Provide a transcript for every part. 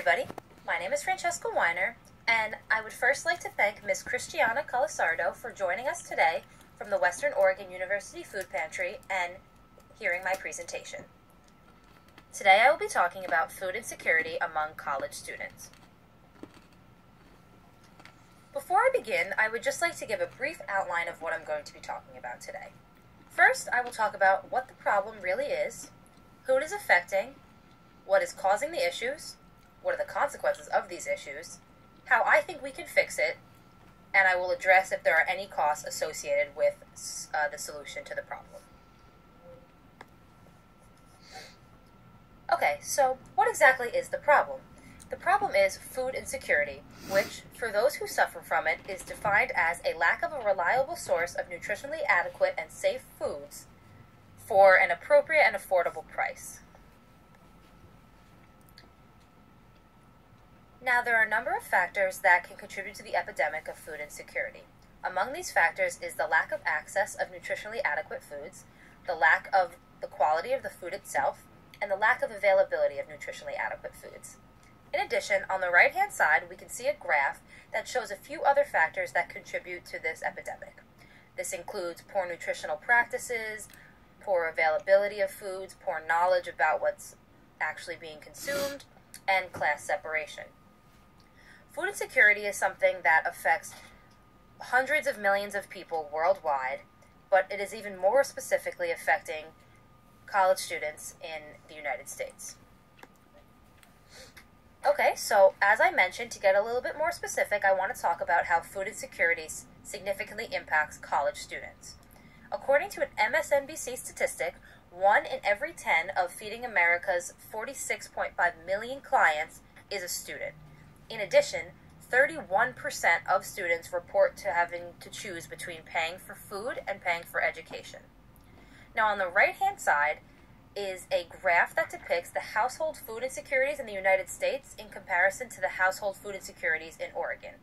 everybody. My name is Francesca Weiner, and I would first like to thank Ms. Cristiana Calisardo for joining us today from the Western Oregon University Food Pantry and hearing my presentation. Today I will be talking about food insecurity among college students. Before I begin, I would just like to give a brief outline of what I'm going to be talking about today. First, I will talk about what the problem really is, who it is affecting, what is causing the issues, what are the consequences of these issues, how I think we can fix it, and I will address if there are any costs associated with the solution to the problem. Okay, so what exactly is the problem? The problem is food insecurity, which, for those who suffer from it, is defined as a lack of a reliable source of nutritionally adequate and safe foods for an appropriate and affordable price. Now, there are a number of factors that can contribute to the epidemic of food insecurity. Among these factors is the lack of access of nutritionally adequate foods, the lack of the quality of the food itself, and the lack of availability of nutritionally adequate foods. In addition, on the right-hand side, we can see a graph that shows a few other factors that contribute to this epidemic. This includes poor nutritional practices, poor availability of foods, poor knowledge about what's actually being consumed, and class separation. Food insecurity is something that affects hundreds of millions of people worldwide, but it is even more specifically affecting college students in the United States. Okay, so as I mentioned, to get a little bit more specific, I want to talk about how food insecurity significantly impacts college students. According to an MSNBC statistic, 1 in every 10 of Feeding America's 46.5 million clients is a student. In addition, 31% of students report to having to choose between paying for food and paying for education. Now, on the right-hand side is a graph that depicts the household food insecurities in the United States in comparison to the household food insecurities in Oregon.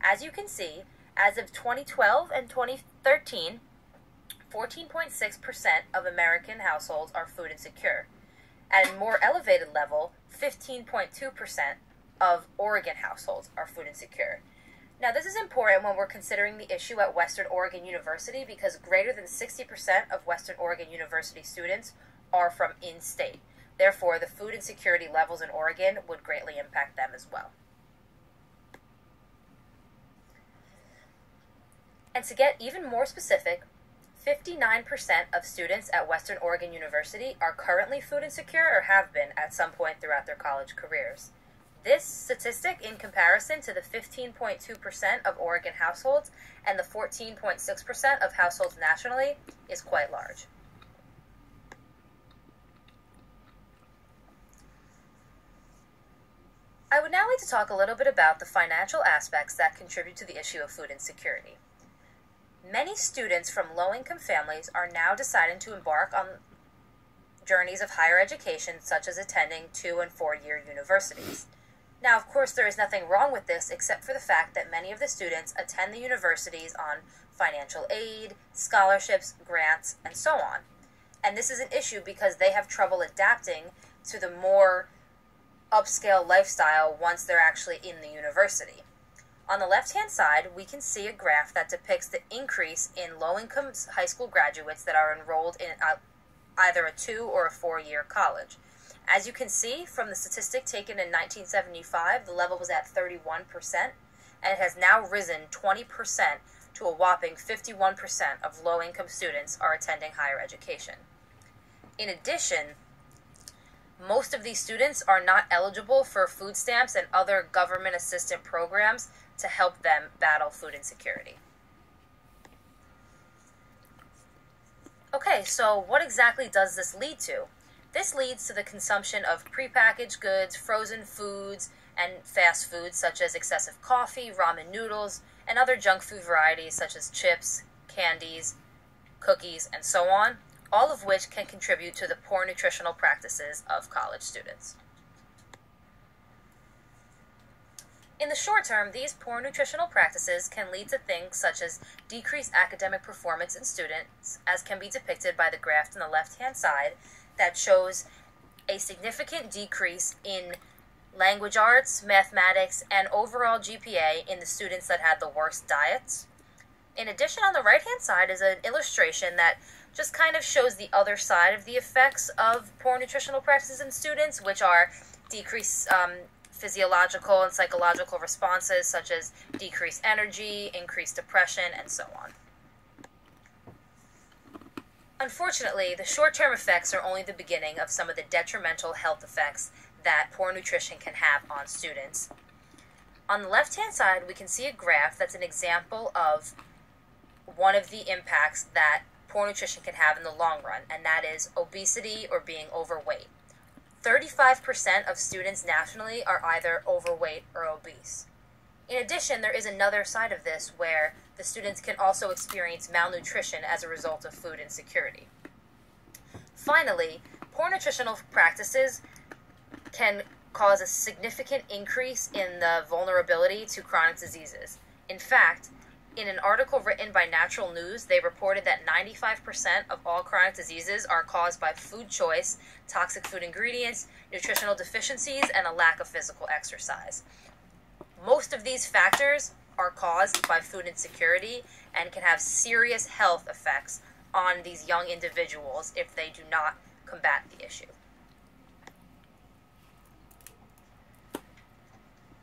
As you can see, as of 2012 and 2013, 14.6% of American households are food insecure. At a more elevated level, 15.2% of Oregon households are food insecure. Now, this is important when we're considering the issue at Western Oregon University because greater than 60% of Western Oregon University students are from in-state. Therefore, the food insecurity levels in Oregon would greatly impact them as well. And to get even more specific, 59% of students at Western Oregon University are currently food insecure or have been at some point throughout their college careers. This statistic, in comparison to the 15.2% of Oregon households and the 14.6% of households nationally, is quite large. I would now like to talk a little bit about the financial aspects that contribute to the issue of food insecurity. Many students from low-income families are now deciding to embark on journeys of higher education, such as attending 2- and 4-year universities. Now, of course, there is nothing wrong with this except for the fact that many of the students attend the universities on financial aid, scholarships, grants, and so on. And this is an issue because they have trouble adapting to the more upscale lifestyle once they're actually in the university. On the left-hand side, we can see a graph that depicts the increase in low-income high school graduates that are enrolled in either a 2- or a 4-year college. As you can see from the statistic taken in 1975, the level was at 31%, and it has now risen 20% to a whopping 51% of low-income students are attending higher education. In addition, most of these students are not eligible for food stamps and other government assistance programs to help them battle food insecurity. Okay, so what exactly does this lead to? This leads to the consumption of prepackaged goods, frozen foods, and fast foods such as excessive coffee, ramen noodles, and other junk food varieties such as chips, candies, cookies, and so on, all of which can contribute to the poor nutritional practices of college students. In the short term, these poor nutritional practices can lead to things such as decreased academic performance in students, as can be depicted by the graph on the left-hand side that shows a significant decrease in language arts, mathematics, and overall GPA in the students that had the worst diets. In addition, on the right-hand side is an illustration that just kind of shows the other side of the effects of poor nutritional practices in students, which are decreased physiological and psychological responses such as decreased energy, increased depression, and so on. Unfortunately, the short-term effects are only the beginning of some of the detrimental health effects that poor nutrition can have on students. On the left-hand side, we can see a graph that's an example of one of the impacts that poor nutrition can have in the long run, and that is obesity or being overweight. 35% of students nationally are either overweight or obese. In addition, there is another side of this where the students can also experience malnutrition as a result of food insecurity. Finally, poor nutritional practices can cause a significant increase in the vulnerability to chronic diseases. In fact, in an article written by Natural News, they reported that 95% of all chronic diseases are caused by food choice, toxic food ingredients, nutritional deficiencies, and a lack of physical exercise. Most of these factors are caused by food insecurity and can have serious health effects on these young individuals if they do not combat the issue.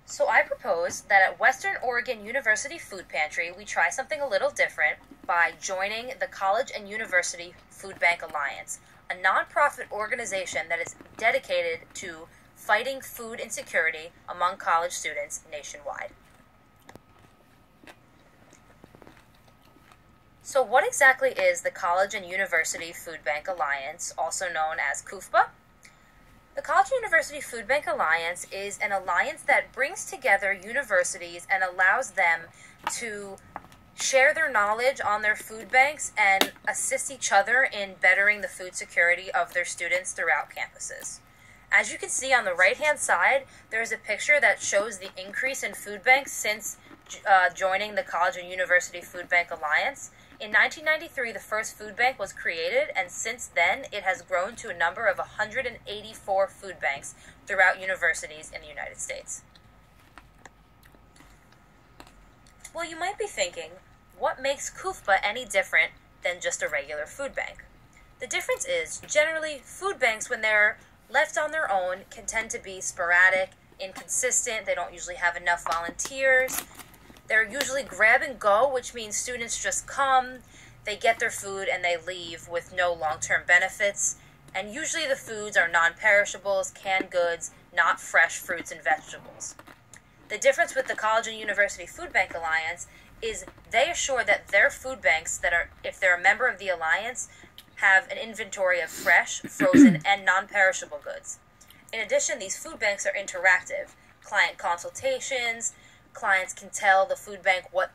So I propose that at Western Oregon University Food Pantry, we try something a little different by joining the College and University Food Bank Alliance, a nonprofit organization that is dedicated to fighting food insecurity among college students nationwide. So what exactly is the College and University Food Bank Alliance, also known as CUFBA? The College and University Food Bank Alliance is an alliance that brings together universities and allows them to share their knowledge on their food banks and assist each other in bettering the food security of their students throughout campuses. As you can see on the right-hand side, there's a picture that shows the increase in food banks since joining the College and University Food Bank Alliance. In 1993, the first food bank was created, and since then, it has grown to a number of 184 food banks throughout universities in the United States. Well, you might be thinking, what makes CUFBA any different than just a regular food bank? The difference is, generally, food banks, when they're left on their own, can tend to be sporadic, inconsistent, they don't usually have enough volunteers. They're usually grab and go, which means students just come, they get their food, and they leave with no long-term benefits. And usually the foods are non-perishables, canned goods, not fresh fruits and vegetables. The difference with the College and University Food Bank Alliance is they assure that their food banks, that are, if they're a member of the alliance, have an inventory of fresh, frozen, and non-perishable goods. In addition, these food banks are interactive. Client consultations, clients can tell the food bank what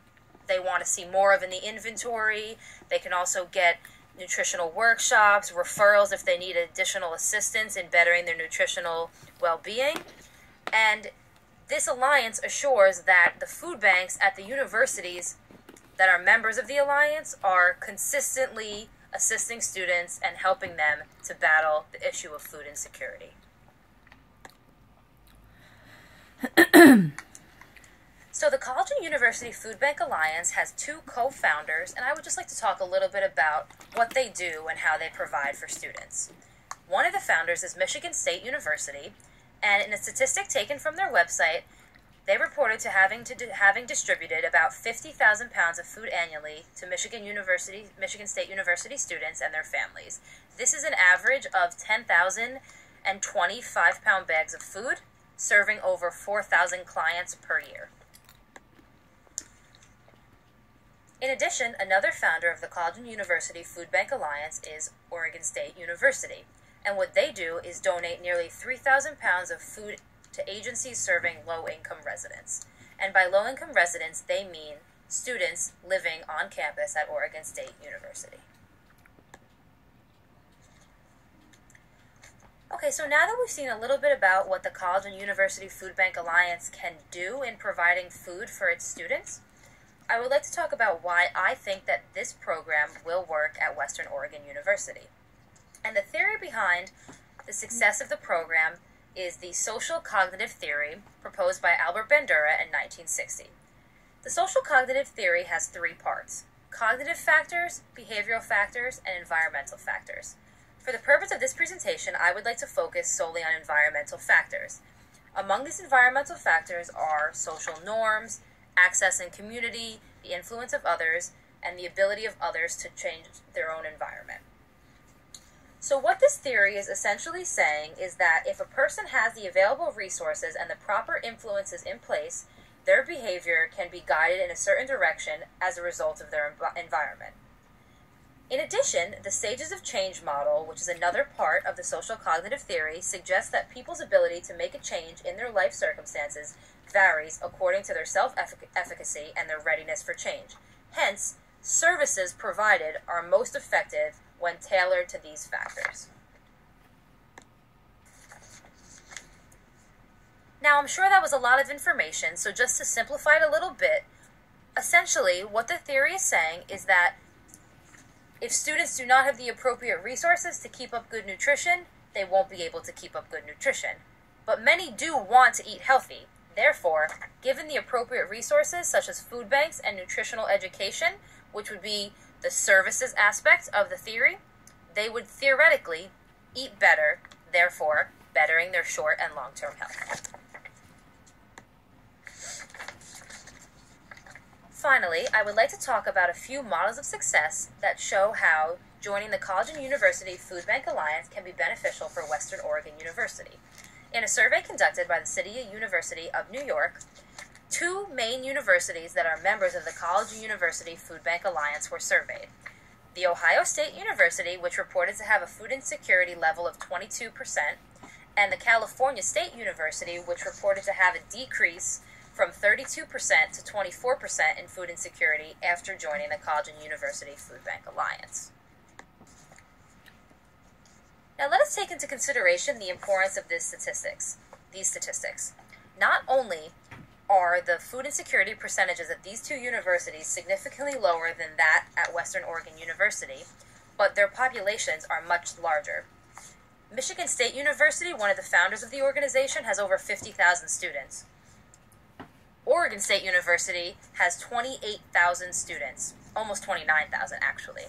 they want to see more of in the inventory. They can also get nutritional workshops, referrals if they need additional assistance in bettering their nutritional well-being. And this alliance assures that the food banks at the universities that are members of the alliance are consistently assisting students and helping them to battle the issue of food insecurity. So the College and University Food Bank Alliance has two co-founders, and I would just like to talk a little bit about what they do and how they provide for students. One of the founders is Michigan State University, and in a statistic taken from their website, they reported to having distributed about 50,000 pounds of food annually to Michigan State University students and their families. This is an average of 10,020 5-pound bags of food, serving over 4,000 clients per year. In addition, another founder of the College and University Food Bank Alliance is Oregon State University, and what they do is donate nearly 3,000 pounds of food to agencies serving low-income residents. And by low-income residents, they mean students living on campus at Oregon State University. Okay, so now that we've seen a little bit about what the College and University Food Bank Alliance can do in providing food for its students, I would like to talk about why I think that this program will work at Western Oregon University. And the theory behind the success of the program is the social cognitive theory proposed by Albert Bandura in 1960. The social cognitive theory has three parts: cognitive factors, behavioral factors, and environmental factors. For the purpose of this presentation, I would like to focus solely on environmental factors. Among these environmental factors are social norms, access and community, the influence of others, and the ability of others to change their own environment. So what this theory is essentially saying is that if a person has the available resources and the proper influences in place, their behavior can be guided in a certain direction as a result of their environment. In addition, the stages of change model, which is another part of the social cognitive theory, suggests that people's ability to make a change in their life circumstances varies according to their self-efficacy and their readiness for change. Hence, services provided are most effective when tailored to these factors. Now, I'm sure that was a lot of information, so just to simplify it a little bit, essentially what the theory is saying is that if students do not have the appropriate resources to keep up good nutrition, they won't be able to keep up good nutrition. But many do want to eat healthy. Therefore, given the appropriate resources such as food banks and nutritional education, which would be the services aspect of the theory, they would theoretically eat better, therefore bettering their short and long-term health. Finally, I would like to talk about a few models of success that show how joining the College and University Food Bank Alliance can be beneficial for Western Oregon University. In a survey conducted by the City University of New York, 2 main universities that are members of the College and University Food Bank Alliance were surveyed. The Ohio State University, which reported to have a food insecurity level of 22%, and the California State University, which reported to have a decrease from 32% to 24% in food insecurity after joining the College and University Food Bank Alliance. Now let us take into consideration the importance of these statistics. Not only are the food insecurity percentages at these 2 universities significantly lower than that at Western Oregon University, but their populations are much larger. Michigan State University, one of the founders of the organization, has over 50,000 students. Oregon State University has 28,000 students, almost 29,000 actually.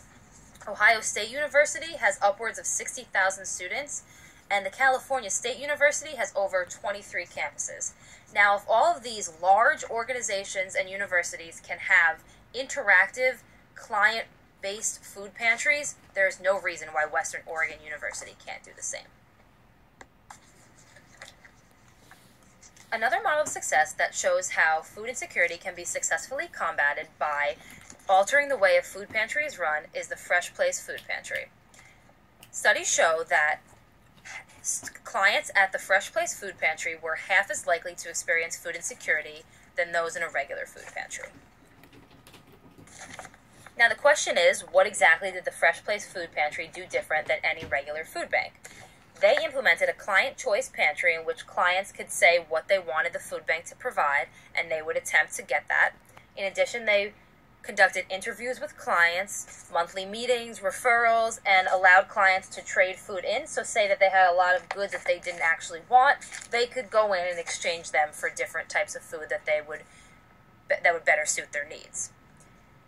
Ohio State University has upwards of 60,000 students, and the California State University has over 23 campuses. Now, if all of these large organizations and universities can have interactive, client-based food pantries, there is no reason why Western Oregon University can't do the same. Another model of success that shows how food insecurity can be successfully combated by altering the way a food pantry is run is the Fresh Place Food Pantry. Studies show that clients at the Fresh Place Food Pantry were half as likely to experience food insecurity than those in a regular food pantry. Now the question is, what exactly did the Fresh Place Food Pantry do different than any regular food bank? They implemented a client choice pantry in which clients could say what they wanted the food bank to provide, and they would attempt to get that. In addition, they conducted interviews with clients, monthly meetings, referrals, and allowed clients to trade food in. So say that they had a lot of goods that they didn't actually want, they could go in and exchange them for different types of food that would better suit their needs.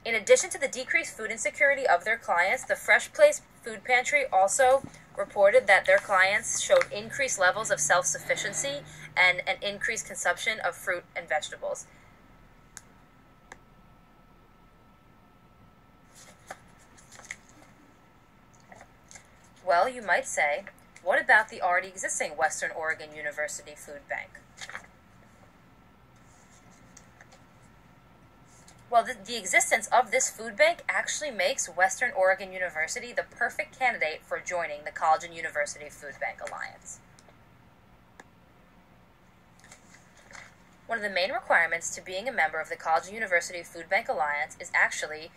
In addition to the decreased food insecurity of their clients, the Fresh Place Food Pantry also reported that their clients showed increased levels of self-sufficiency and an increased consumption of fruit and vegetables. Well, you might say, what about the already existing Western Oregon University Food Bank? Well, the existence of this food bank actually makes Western Oregon University the perfect candidate for joining the College and University Food Bank Alliance. One of the main requirements to being a member of the College and University Food Bank Alliance is actually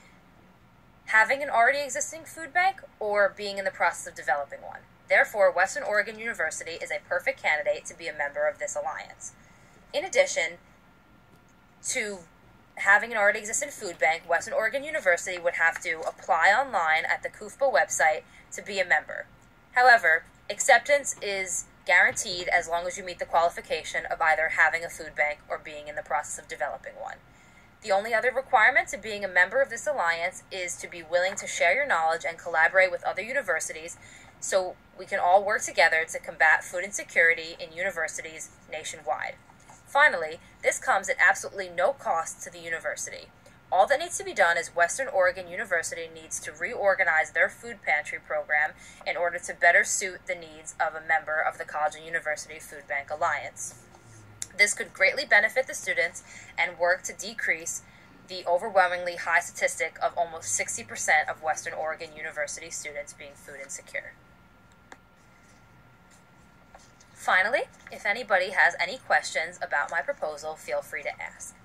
having an already existing food bank or being in the process of developing one. Therefore, Western Oregon University is a perfect candidate to be a member of this alliance. In addition to having an already existing food bank, Western Oregon University would have to apply online at the CUFBA website to be a member. However, acceptance is guaranteed as long as you meet the qualification of either having a food bank or being in the process of developing one. The only other requirement to being a member of this alliance is to be willing to share your knowledge and collaborate with other universities so we can all work together to combat food insecurity in universities nationwide. Finally, this comes at absolutely no cost to the university. All that needs to be done is Western Oregon University needs to reorganize their food pantry program in order to better suit the needs of a member of the College and University Food Bank Alliance. This could greatly benefit the students and work to decrease the overwhelmingly high statistic of almost 60% of Western Oregon University students being food insecure. Finally, if anybody has any questions about my proposal, feel free to ask.